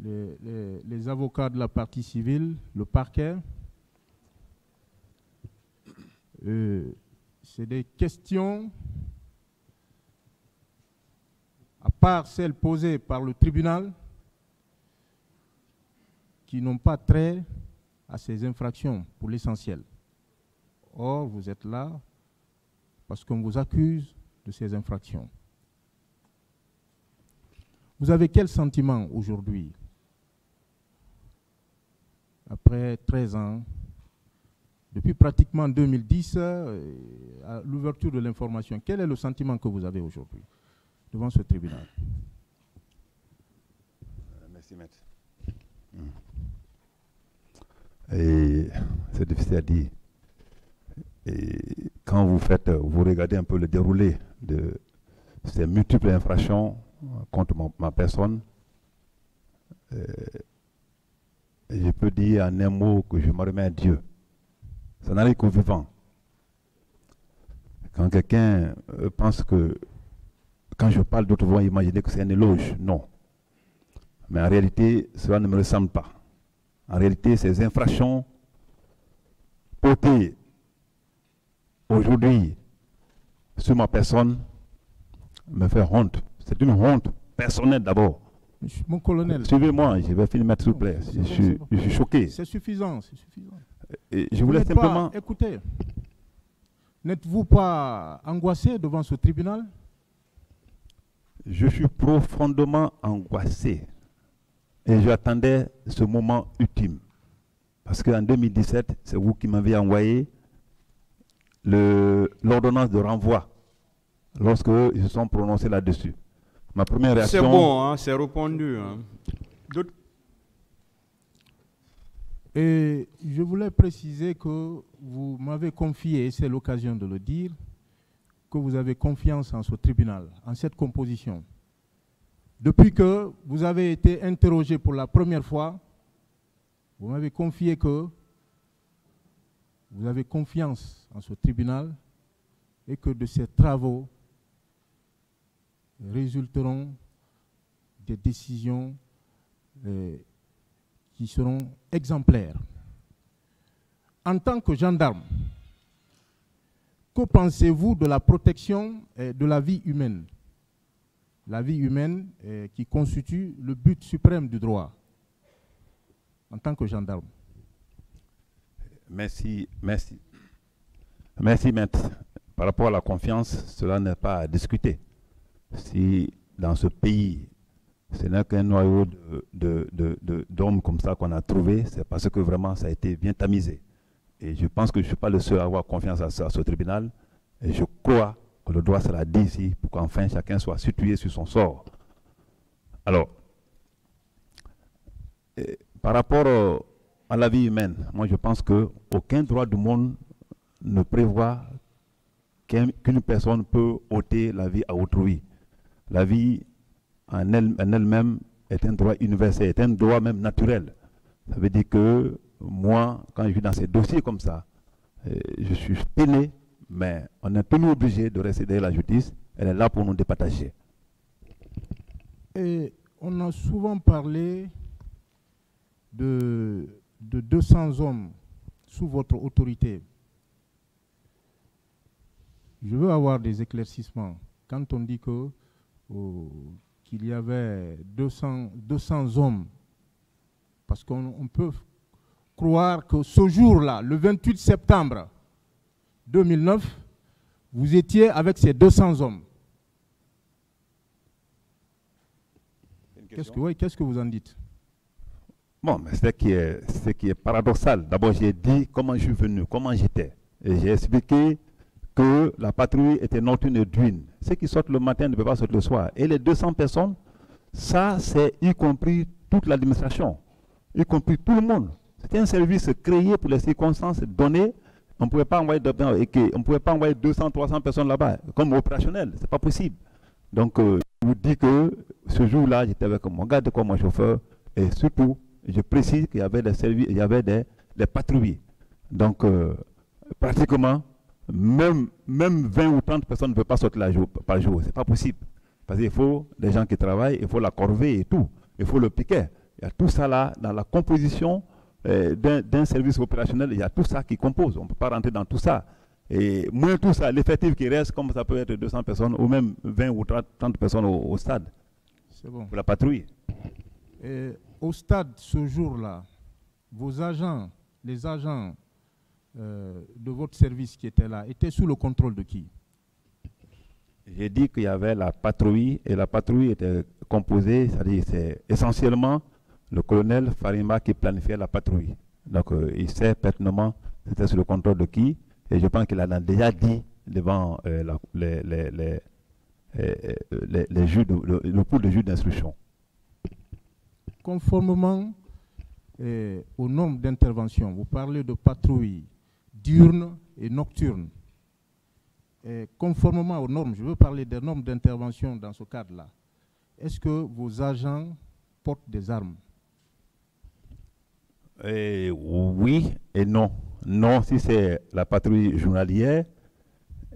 les avocats de la partie civile, le parquet. C'est des questions, à part celles posées par le tribunal, qui n'ont pas trait à ces infractions pour l'essentiel. Or, vous êtes là parce qu'on vous accuse de ces infractions. Vous avez quel sentiment aujourd'hui, après 13 ans, depuis pratiquement 2010, à l'ouverture de l'information, quel est le sentiment que vous avez aujourd'hui devant ce tribunal? Merci, maître. Et c'est difficile à dire. Et quand vous regardez un peu le déroulé de ces multiples infractions contre ma personne, je peux dire en un mot que je me remets à Dieu. Ça n'arrive qu'aux vivants. Quand quelqu'un pense que, quand je parle, d'autres vont imaginer que c'est un éloge. Non. Mais en réalité, cela ne me ressemble pas. En réalité, ces infractions portées aujourd'hui sur ma personne me fait honte. C'est une honte personnelle d'abord. Mon colonel. Suivez-moi, je vais finir, s'il vous plaît. Je suis choqué. C'est suffisant, c'est suffisant. Et je voulais simplement... Écoutez, n'êtes-vous pas angoissé devant ce tribunal? Je suis profondément angoissé. Et j'attendais ce moment ultime. Parce qu'en 2017, c'est vous qui m'avez envoyé l'ordonnance de renvoi lorsque ils se sont prononcés là-dessus. Ma première réaction... C'est bon, hein, c'est répondu. Hein. Et je voulais préciser que vous m'avez confié, et c'est l'occasion de le dire, que vous avez confiance en ce tribunal, en cette composition. Depuis que vous avez été interrogé pour la première fois, vous m'avez confié que vous avez confiance en ce tribunal et que de ces travaux résulteront des décisions qui seront exemplaires. En tant que gendarme, que pensez-vous de la protection de la vie humaine? La vie humaine qui constitue le but suprême du droit, en tant que gendarme. Merci, maître. Par rapport à la confiance, cela n'est pas à discuter. Si dans ce pays, ce n'est qu'un noyau d'hommes comme ça qu'on a trouvé, c'est parce que vraiment ça a été bien tamisé. Et je pense que je ne suis pas le seul à avoir confiance à ce tribunal. Et je crois que le droit sera dit ici pour qu'enfin chacun soit situé sur son sort. Alors, par rapport à la vie humaine, moi je pense qu'aucun droit du monde ne prévoit qu'une personne peut ôter la vie à autrui. La vie en elle-même est un droit universel, est un droit même naturel. Ça veut dire que moi, quand je suis dans ces dossiers comme ça, je suis peiné, mais on est toujours obligé de rester derrière la justice. Elle est là pour nous départager. Et on a souvent parlé de 200 hommes sous votre autorité. Je veux avoir des éclaircissements. Quand on dit que qu'il y avait 200 hommes, parce qu'on peut croire que ce jour-là, le 28 septembre 2009, vous étiez avec ces 200 hommes. Qu'est-ce que vous en dites? Bon, mais ce qui est paradoxal. D'abord, j'ai dit comment je suis venu, comment j'étais. Et j'ai expliqué que la patrouille était nocturne et diurne. Ceux qui sortent le matin ne peuvent pas sortir le soir. Et les 200 personnes, ça, c'est y compris toute l'administration, y compris tout le monde. C'était un service créé pour les circonstances données. On ne pouvait pas envoyer 200, 300 personnes là-bas, comme opérationnel. Ce n'est pas possible. Donc, je vous dis que ce jour-là, j'étais avec mon garde de corps, mon chauffeur, et surtout, je précise qu'il y avait des services, il y avait des patrouilles. Donc, pratiquement, même 20 ou 30 personnes ne peuvent pas sortir par jour. Ce n'est pas possible. Parce qu'il faut des gens qui travaillent, il faut la corvée et tout. Il faut le piquet. Il y a tout ça là, dans la composition d'un service opérationnel, il y a tout ça qui compose. On ne peut pas rentrer dans tout ça. Et moins tout ça, l'effectif qui reste, comme ça peut être 200 personnes, ou même 20 ou 30 personnes au stade. C'est bon. Pour la patrouille. Et au stade, ce jour-là, vos agents, les agents de votre service qui étaient là, étaient sous le contrôle de qui? J'ai dit qu'il y avait la patrouille, et la patrouille était composée, c'est-à-dire c'est essentiellement le colonel Farima qui planifiait la patrouille. Donc il sait pertinemment c'était sous le contrôle de qui, et je pense qu'il en a déjà dit devant les juges, le pool de juges d'instruction. Conformément aux normes d'intervention, vous parlez de patrouille diurne et nocturne. Et conformément aux normes, je veux parler des normes d'intervention dans ce cadre-là. Est-ce que vos agents portent des armes? Oui et non. Non si c'est la patrouille journalière,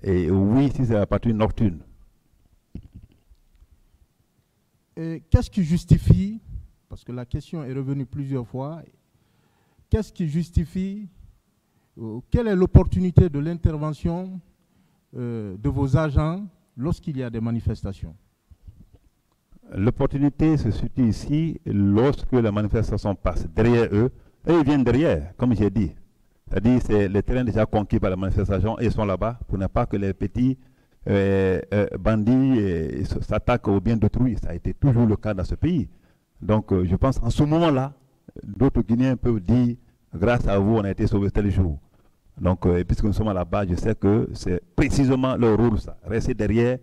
et oui si c'est la patrouille nocturne. Qu'est-ce qui justifie, parce que la question est revenue plusieurs fois, qu'est-ce qui justifie, quelle est l'opportunité de l'intervention de vos agents lorsqu'il y a des manifestations? L'opportunité se situe ici lorsque la manifestation passe derrière eux, et ils viennent derrière, comme j'ai dit. C'est-à-dire que c'est le terrain déjà conquis par la manifestation et ils sont là-bas pour ne pas que les petits bandits s'attaquent au bien d'autrui. Ça a été toujours le cas dans ce pays. Donc je pense en ce moment-là, d'autres Guinéens peuvent dire, grâce à vous, on a été sauvés tel jour. Donc puisque nous sommes là-bas, je sais que c'est précisément leur rôle, ça. Rester derrière,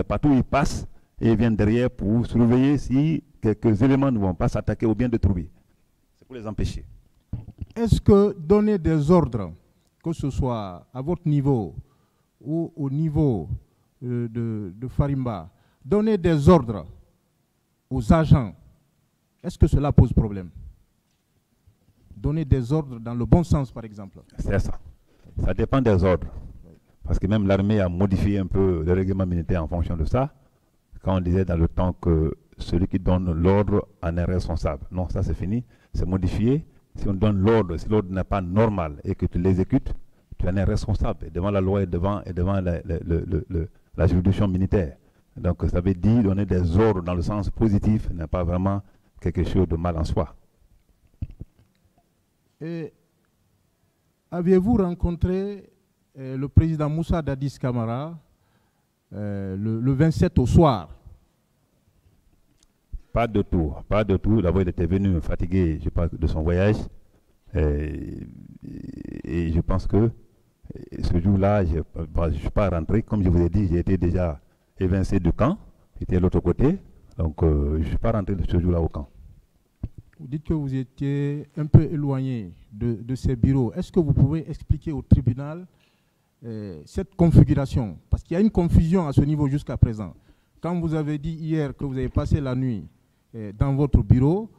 partout où ils passent, et ils viennent derrière pour surveiller si quelques éléments ne vont pas s'attaquer au bien d'autrui. C'est pour les empêcher. Est-ce que donner des ordres, que ce soit à votre niveau, ou au niveau de Farimba, donner des ordres aux agents, est-ce que cela pose problème? Donner des ordres dans le bon sens, par exemple. C'est ça. Ça dépend des ordres. Parce que même l'armée a modifié un peu le règlement militaire en fonction de ça. Quand on disait dans le temps que celui qui donne l'ordre en est responsable. Non, ça c'est fini. C'est modifié. Si on donne l'ordre, si l'ordre n'est pas normal et que tu l'exécutes, tu en es responsable devant la loi et devant la juridiction militaire. Donc ça veut dire donner des ordres dans le sens positif n'est pas vraiment quelque chose de mal en soi. Et aviez-vous rencontré le président Moussa Dadis Camara le 27 au soir? Pas de tout, pas de tout. D'abord, il était venu fatigué, je pense, de son voyage. Et je pense que ce jour-là, je ne suis pas rentré. Comme je vous ai dit, j'ai été déjà évincé du camp. J'étais de l'autre côté. Donc, je ne suis pas rentré de ce jour-là au camp. Vous dites que vous étiez un peu éloigné de ces bureaux. Est-ce que vous pouvez expliquer au tribunal cette configuration? Parce qu'il y a une confusion à ce niveau jusqu'à présent. Quand vous avez dit hier que vous avez passé la nuit dans votre bureau,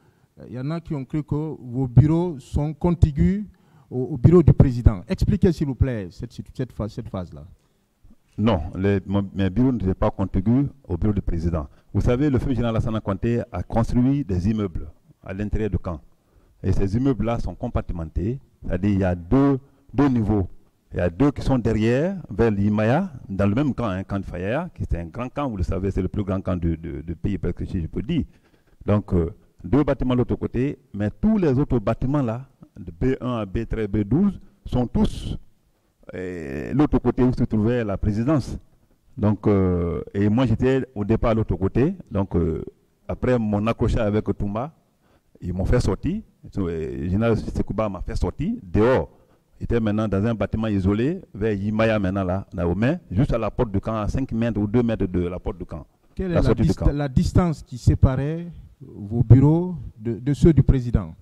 il y en a qui ont cru que vos bureaux sont contigus au bureau du président. Expliquez s'il vous plaît cette phase-là. Non, mes bureaux n'étaient pas contigus au bureau du président. Vous savez, le feu général Lassana Conté a construit des immeubles à l'intérieur du camp. Et ces immeubles-là sont compartimentés, c'est-à-dire il y a deux niveaux. Il y a deux qui sont derrière, vers l'Imaya, dans le même camp, un camp de Faya, qui est un grand camp, vous le savez, c'est le plus grand camp du pays, parce que je peux dire. Donc, deux bâtiments de l'autre côté, mais tous les autres bâtiments-là, de B1 à B13, B12, sont tous l'autre côté où se trouvait la présidence. Donc, et moi j'étais au départ à l'autre côté, donc après mon accrochage avec Toumba, ils m'ont fait sortir, le général Sekouba m'a fait sortir dehors. J'étais maintenant dans un bâtiment isolé, vers Yimaya maintenant là, juste à la porte du camp, à 5 mètres ou 2 mètres de la porte du camp. Quelle est la distance qui séparait vos bureaux de ceux du président?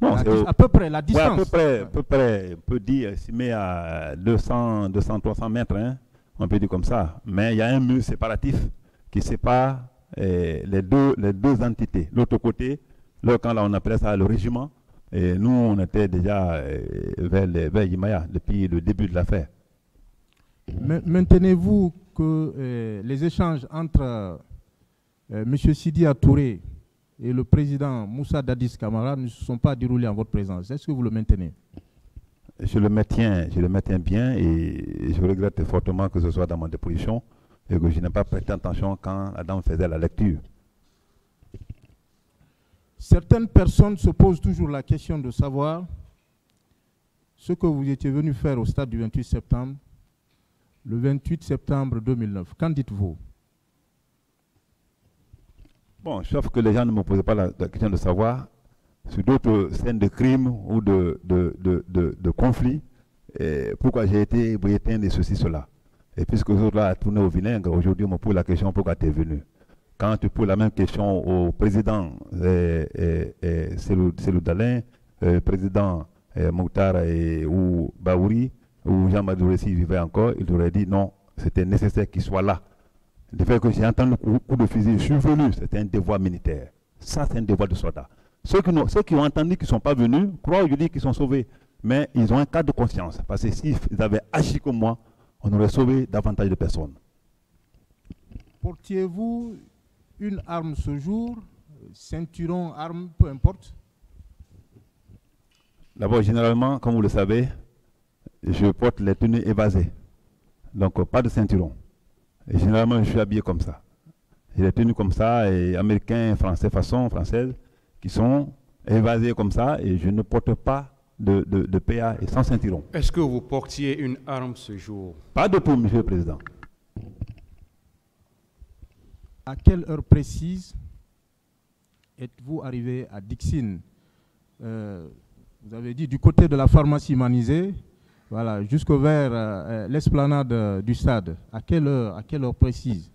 Non, à peu près, la distance. Ouais, à peu près, on peut dire, estimé à 200, 300 mètres, hein, on peut dire comme ça. Mais il y a un mur séparatif qui sépare les deux entités. L'autre côté, le camp là, on appelait ça le régiment. Et nous, on était déjà vers Yimaya depuis le début de l'affaire. Maintenez-vous que les échanges entre M. Sidi Touré et le président Moussa Dadis Camara ne se sont pas déroulés en votre présence? Est-ce que vous le maintenez? Je le maintiens bien et je regrette fortement que ce soit dans ma déposition et que je n'ai pas prêté attention quand la dame faisait la lecture. Certaines personnes se posent toujours la question de savoir ce que vous étiez venu faire au stade du 28 septembre, le 28 septembre 2009. Qu'en dites-vous? Bon, sauf que les gens ne me posaient pas la question de savoir sur d'autres scènes de crimes ou de conflits, pourquoi j'ai été éteint et ceci, cela. Et puisque les autres là a tourné au vinaigre, aujourd'hui on me pose la question pourquoi tu es venu. Quand tu poses la même question au président Selou Dalin, président Mokhtar ou Baouri, ou Jean-Marie Ressi vivait encore, il aurait dit non, c'était nécessaire qu'il soit là. Le fait que j'ai entendu le coup de fusil, je suis venu, c'était un devoir militaire. Ça, c'est un devoir de soldat. Ceux qui ont entendu qu'ils ne sont pas venus, croient aujourd'hui qu'ils sont sauvés. Mais ils ont un cas de conscience. Parce que s'ils avaient agi comme moi, on aurait sauvé davantage de personnes. Portiez-vous une arme ce jour, ceinturon, arme, peu importe? D'abord, généralement, comme vous le savez, je porte les tenues évasées. Donc, pas de ceinturon. Et généralement, je suis habillé comme ça. J'ai les tenues comme ça, et américains, français, façon française, qui sont évasés comme ça, et je ne porte pas de PA et sans ceinturon. Est-ce que vous portiez une arme ce jour? Pas de tout, monsieur le président. À quelle heure précise êtes-vous arrivé à Dixine? Vous avez dit du côté de la pharmacie Manizé, voilà, jusqu'au vers l'esplanade du stade. À quelle heure précise?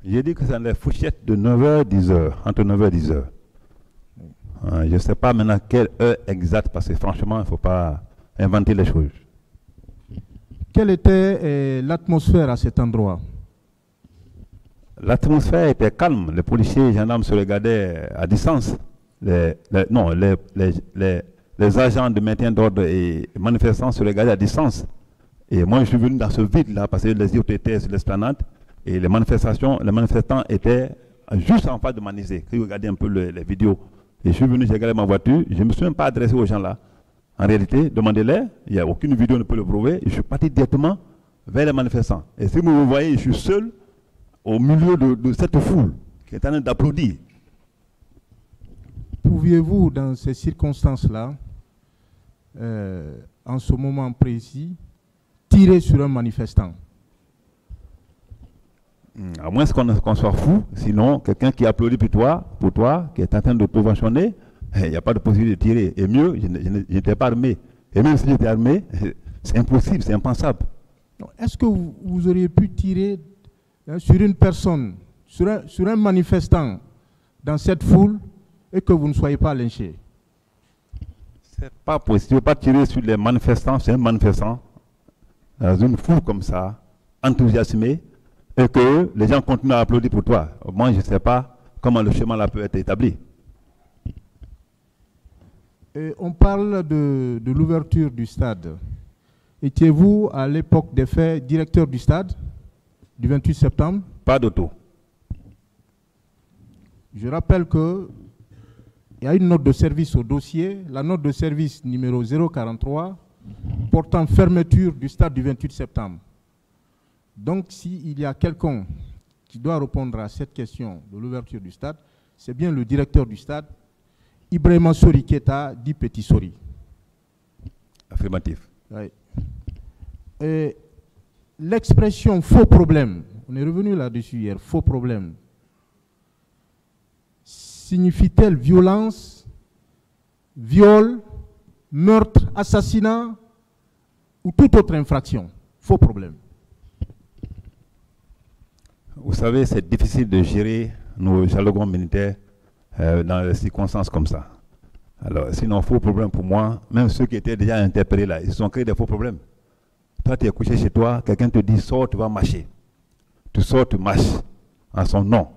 J'ai dit que c'est dans les fourchettes de 9h, 10h, entre 9h et 10h. Je ne sais pas maintenant quelle heure exacte, parce que franchement, il ne faut pas inventer les choses. Quelle était l'atmosphère à cet endroit? L'atmosphère était calme. Les policiers et les gendarmes se regardaient à distance. Les agents de maintien d'ordre et manifestants se regardaient à distance. Et moi, je suis venu dans ce vide-là parce que les autres étaient sur l'esplanade et les manifestants étaient juste en face de Manizé. Ils regardaient un peu les vidéos. Et je suis venu, j'ai regardé ma voiture, je ne me suis même pas adressé aux gens là. En réalité, demandez-les, il n'y a aucune vidéo qui ne peut le prouver. Et je suis parti directement vers les manifestants. Et si vous me voyez, je suis seul au milieu de cette foule qui est en train d'applaudir. Pouviez-vous, dans ces circonstances-là, en ce moment précis, tirer sur un manifestant? À moins qu'on soit fou, sinon quelqu'un qui applaudit pour toi, qui est en train de conventionner, il n'y a pas de possibilité de tirer. Et mieux, je n'étais pas armé. Et même si j'étais armé, c'est impossible, c'est impensable. Est-ce que vous auriez pu tirer sur une personne, sur un manifestant dans cette foule et que vous ne soyez pas lynché? C'est pas possible. Tu ne peux pas tirer sur les manifestants, c'est un manifestant, dans une foule comme ça, enthousiasmé, et que les gens continuent à applaudir pour toi. Moi, je ne sais pas comment le chemin là peut être établi. Et on parle de l'ouverture du stade. Étiez-vous, à l'époque des faits, directeur du stade, du 28 septembre? Pas de tout. Je rappelle qu'il y a une note de service au dossier, la note de service numéro 043, portant fermeture du stade du 28 septembre. Donc, s'il y a quelqu'un qui doit répondre à cette question de l'ouverture du stade, c'est bien le directeur du stade, Ibrahima Sori Keita, dit Petit Sori. Affirmatif. Oui. Et l'expression faux problème, on est revenu là-dessus hier, faux problème, signifie-t-elle violence, viol, meurtre, assassinat ou toute autre infraction? Faux problème. Vous savez, c'est difficile de gérer nos jargons militaires dans des circonstances comme ça. Alors, sinon, faux problème pour moi, même ceux qui étaient déjà interpellés là, ils se sont créés des faux problèmes. Toi, tu es couché chez toi, quelqu'un te dit sors, tu vas marcher. Tu sors, tu marches en son nom.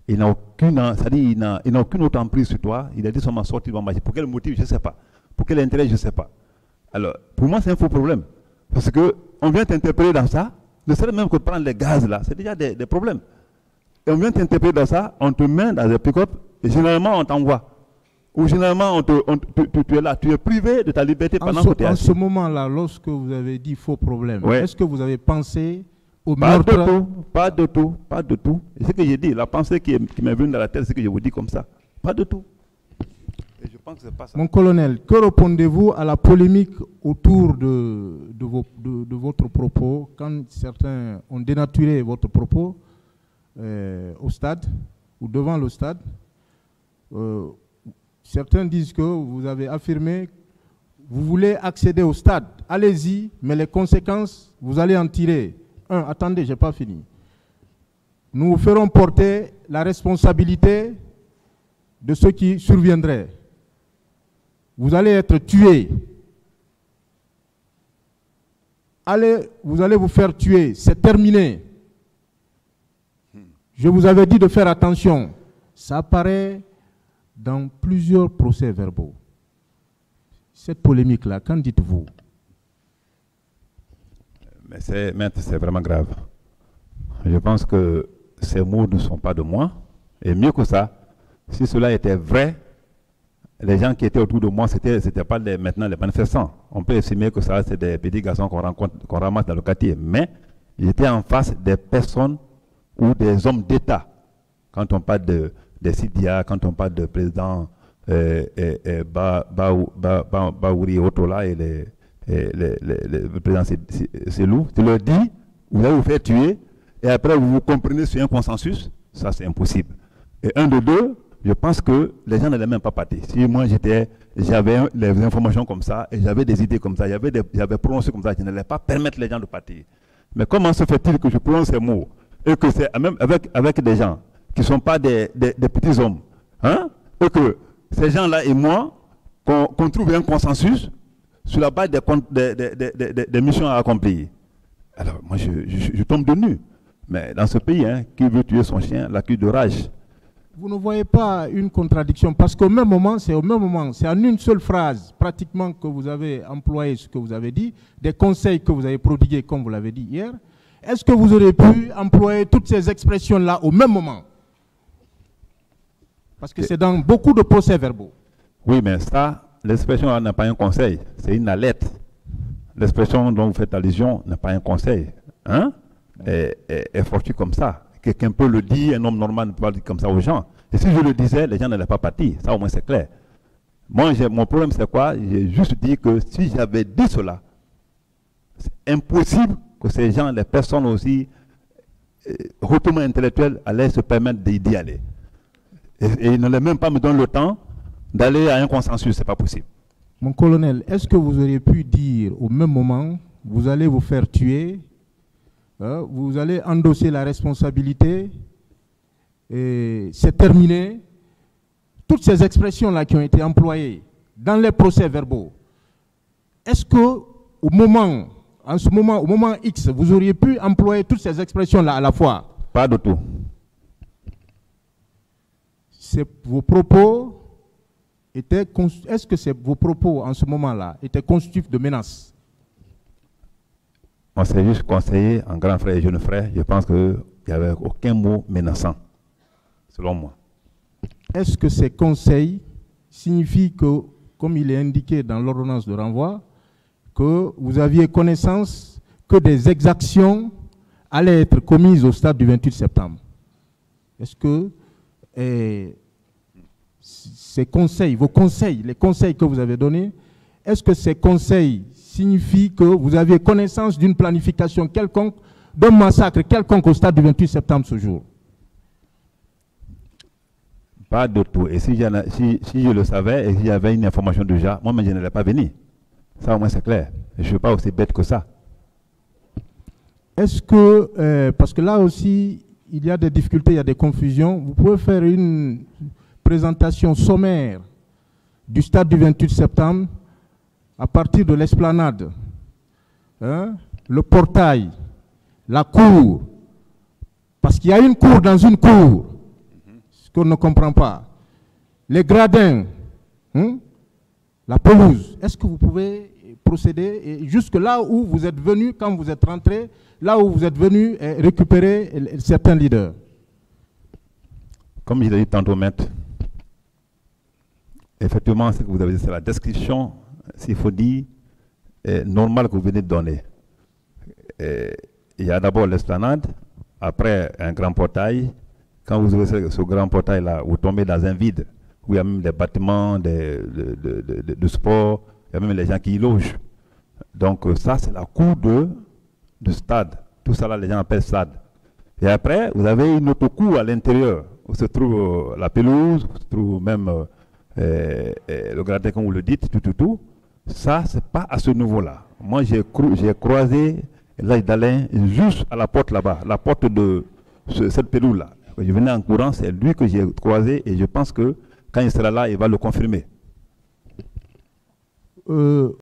Il n'a aucune autre emprise sur toi. Il a dit seulement sors, tu vas marcher. Pour quel motif, je ne sais pas. Pour quel intérêt, je ne sais pas. Alors, pour moi, c'est un faux problème. Parce qu'on vient t'interpeller dans ça, ne serait même que de prendre les gaz là, c'est déjà des problèmes. Et on vient t'interpeller dans ça, on te met dans des pick-up, et généralement on t'envoie. Ou généralement tu es là, tu es privé de ta liberté pendant que tu es assis. En ce moment-là, lorsque vous avez dit faux problème, ouais. Est-ce que vous avez pensé au meurtre? Pas de tout. Et ce que j'ai dit, la pensée qui m'est venue dans la tête, c'est que je vous dis comme ça. Pas de tout. Et je pense que c'est pas ça. Mon colonel, que répondez-vous à la polémique autour de votre propos, quand certains ont dénaturé votre propos au stade ou devant le stade? Certains disent que vous avez affirmé vous voulez accéder au stade, allez-y, mais les conséquences, vous allez en tirer. Attendez, je n'ai pas fini. Nous vous ferons porter la responsabilité de ce qui surviendrait. Vous allez être tué. Vous allez vous faire tuer. C'est terminé. Je vous avais dit de faire attention. Ça apparaît dans plusieurs procès-verbaux. Cette polémique-là, qu'en dites-vous? Mais c'est vraiment grave. Je pense que ces mots ne sont pas de moi. Et mieux que ça, si cela était vrai, les gens qui étaient autour de moi, c'était pas maintenant les manifestants. On peut estimer que ça, c'est des petits garçons qu'on ramasse dans le quartier. Mais j'étais en face des personnes ou des hommes d'État. Quand on parle des Sidia, quand on parle de président Baouri et autres là, et le président Selou, tu leur dis, vous allez vous faire tuer, et après vous vous comprenez sur un consensus, ça c'est impossible. Et un de deux, je pense que les gens n'allaient même pas partir. Si moi j'avais les informations comme ça, et j'avais des idées comme ça, j'avais prononcé comme ça, je n'allais pas permettre les gens de partir. Mais comment se fait-il que je prononce ces mots, et que c'est même avec des gens qui ne sont pas des petits hommes, hein, et que ces gens-là et moi, qu'on trouve un consensus sur la base des missions à accomplir. Alors, moi, je tombe de nu. Mais dans ce pays, hein, qui veut tuer son chien, l'accuse de rage. Vous ne voyez pas une contradiction parce qu'au même moment, c'est en une seule phrase pratiquement que vous avez employé ce que vous avez dit, des conseils que vous avez prodigués comme vous l'avez dit hier. Est-ce que vous auriez pu employer toutes ces expressions-là au même moment? Parce que c'est dans beaucoup de procès-verbaux. Oui, mais ça, l'expression n'est pas un conseil, c'est une alerte. L'expression dont vous faites allusion n'est pas un conseil. Hein? Est fortuit comme ça. Quelqu'un peut le dire, un homme normal ne peut pas le dire comme ça aux gens. Et si je le disais, les gens n'allaient pas partir. Ça, au moins, c'est clair. Moi, mon problème, c'est quoi? J'ai juste dit que si j'avais dit cela, c'est impossible que ces gens, les personnes aussi hautement intellectuelles, allaient se permettre d'y aller. Et ils n'allaient même pas me donner le temps d'aller à un consensus. Ce n'est pas possible. Mon colonel, est-ce que vous auriez pu dire au même moment, vous allez vous faire tuer, vous allez endosser la responsabilité, et c'est terminé. Toutes ces expressions-là qui ont été employées dans les procès-verbaux, est-ce que au moment X, vous auriez pu employer toutes ces expressions-là à la fois? Pas du tout. Vos propos est-ce que vos propos en ce moment-là étaient constitutifs de menaces? On s'est juste conseillé en grand frère et jeune frère. Je pense qu'il n'y avait aucun mot menaçant, selon moi. Est-ce que ces conseils signifient que, comme il est indiqué dans l'ordonnance de renvoi, que vous aviez connaissance que des exactions allaient être commises au stade du 28 septembre? Est-ce que ces conseils, les conseils que vous avez donnés, est-ce que ces conseils signifient que vous aviez connaissance d'une planification quelconque, d'un massacre quelconque au stade du 28 septembre ce jour? Pas de tout. Et si je le savais et s'il y avait une information déjà, moi-même je n'allais pas venir. Ça au moins c'est clair. Je ne suis pas aussi bête que ça. Est-ce que, parce que là aussi, il y a des difficultés, il y a des confusions, vous pouvez faire une présentation sommaire du stade du 28 septembre à partir de l'esplanade, le portail, la cour, parce qu'il y a une cour dans une cour, ce qu'on ne comprend pas, les gradins, la pelouse. Est-ce que vous pouvez procéder et jusque là où vous êtes venu, quand vous êtes rentré, là où vous êtes venu récupérer certains leaders? Comme je l'ai dit tantôt, maître, effectivement, ce que vous avez dit, c'est la description, s'il faut dire, normale que vous venez de donner. Il y a d'abord l'esplanade, après un grand portail. Quand vous ouvrez ce grand portail-là, vous tombez dans un vide, où il y a même des bâtiments de sport, il y a même les gens qui y logent. Donc ça, c'est la cour de stade. Tout ça, là, les gens appellent stade. Et après, vous avez une autre cour à l'intérieur, où se trouve la pelouse, où se trouve même le gradin, comme vous le dites, tout. Ça, c'est pas à ce niveau-là. Moi, j'ai croisé l'âge d'Alain juste à la porte là-bas, la porte de cette pelouse-là. Je venais en courant, c'est lui que j'ai croisé et je pense que quand il sera là, il va le confirmer.